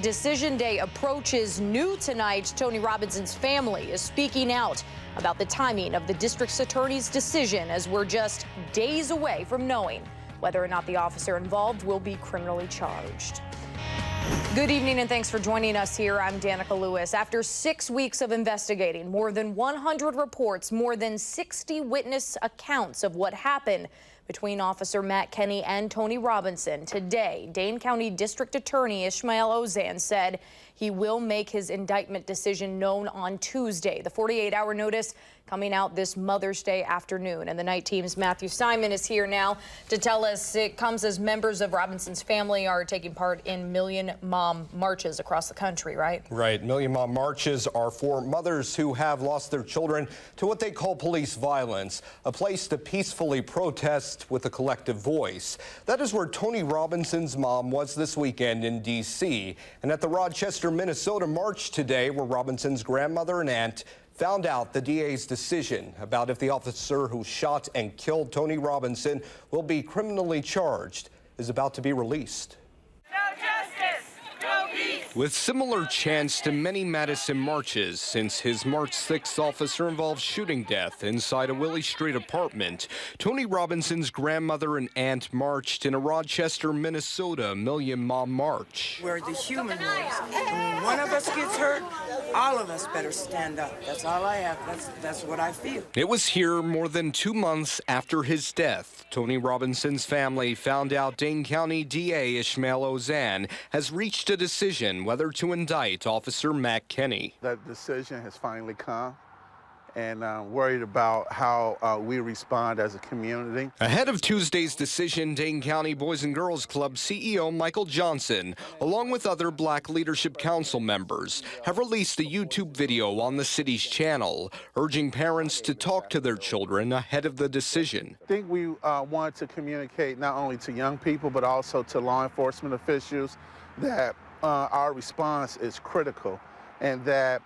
Decision Day approaches, new tonight, Tony Robinson's family is speaking out about the timing of the district's attorney's decision, as we're just days away from knowing whether or not the officer involved will be criminally charged. Good evening and thanks for joining us here. I'm Danica Lewis. After 6 weeks of investigating, more than 100 reports, more than 60 witness accounts of what happened between Officer Matt Kenny and Tony Robinson, today, Dane County District Attorney Ishmael Ozan said he will make his indictment decision known on Tuesday. The 48-hour notice coming out this Mother's Day afternoon. And the night team's Matthew Simon is here now to tell us it comes as members of Robinson's family are taking part in Million Mom marches across the country, right? Right. Million Mom marches are for mothers who have lost their children to what they call police violence, a place to peacefully protest with a collective voice. That is where Tony Robinson's mom was this weekend in D.C. and at the Rochester, Minnesota march today, where Robinson's grandmother and aunt found out the DA's decision about if the officer who shot and killed Tony Robinson will be criminally charged is about to be released. No justice, no peace. With similar chants to many Madison marches since his March 6th officer-involved shooting death inside a Willie Street apartment, Tony Robinson's grandmother and aunt marched in a Rochester, Minnesota Million Mom march. We're the human ones. And when one of us gets hurt, all of us better stand up. That's all I have. That's what I feel. It was here more than 2 months after his death. Tony Robinson's family found out Dane County DA Ishmael Ozan has reached a decision whether to indict Officer Matt Kenny. That decision has finally come, and I'm worried about how we respond as a community. Ahead of Tuesday's decision, Dane County Boys and Girls Club CEO Michael Johnson, along with other Black Leadership Council members, have released a YouTube video on the city's channel, urging parents to talk to their children ahead of the decision. I think we want to communicate not only to young people, but also to law enforcement officials that our response is critical, and that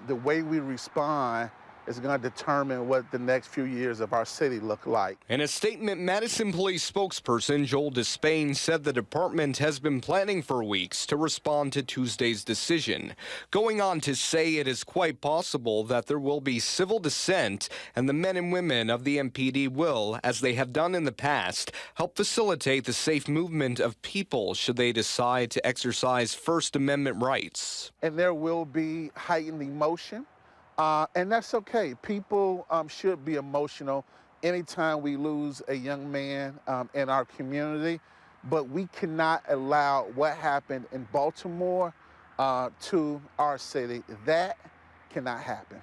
the way we respond is going to determine what the next few years of our city look like. In a statement, Madison Police spokesperson Joel Despain said the department has been planning for weeks to respond to Tuesday's decision, going on to say it is quite possible that there will be civil dissent and the men and women of the MPD will, as they have done in the past, help facilitate the safe movement of people should they decide to exercise First Amendment rights. And there will be heightened emotion. And that's okay. People should be emotional anytime we lose a young man in our community, but we cannot allow what happened in Baltimore to our city. That cannot happen.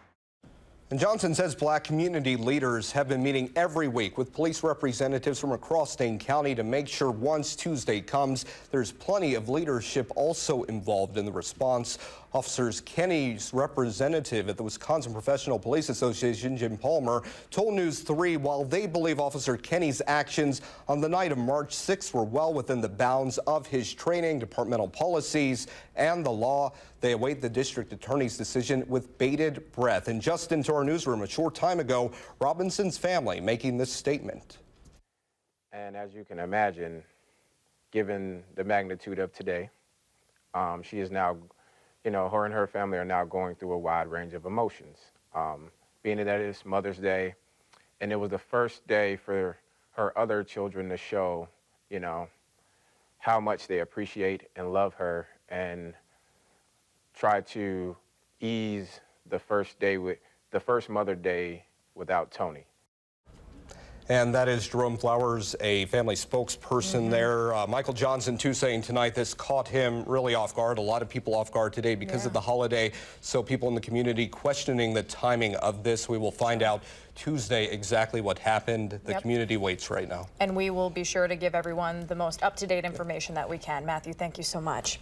And Johnson says Black community leaders have been meeting every week with police representatives from across Dane County to make sure once Tuesday comes, there's plenty of leadership also involved in the response. Officers Kenny's representative at the Wisconsin Professional Police Association, Jim Palmer, told News 3 while they believe Officer Kenny's actions on the night of March 6th were well within the bounds of his training, departmental policies, and the law, they await the district attorney's decision with bated breath. And just into our newsroom a short time ago, Robinson's family making this statement. And as you can imagine, given the magnitude of today, she is now, her and her family are now going through a wide range of emotions. Being that it's Mother's Day, and it was the first day for her other children to show, how much they appreciate and love her, and try to ease the first Mother's Day without Tony. And that is Jerome Flowers, a family spokesperson there. Michael Johnson, too, saying tonight this caught him really off guard. A lot of people off guard today because of the holiday. So people in the community questioning the timing of this. We will find out Tuesday exactly what happened. The community waits right now. And we will be sure to give everyone the most up-to-date information that we can. Matthew, thank you so much.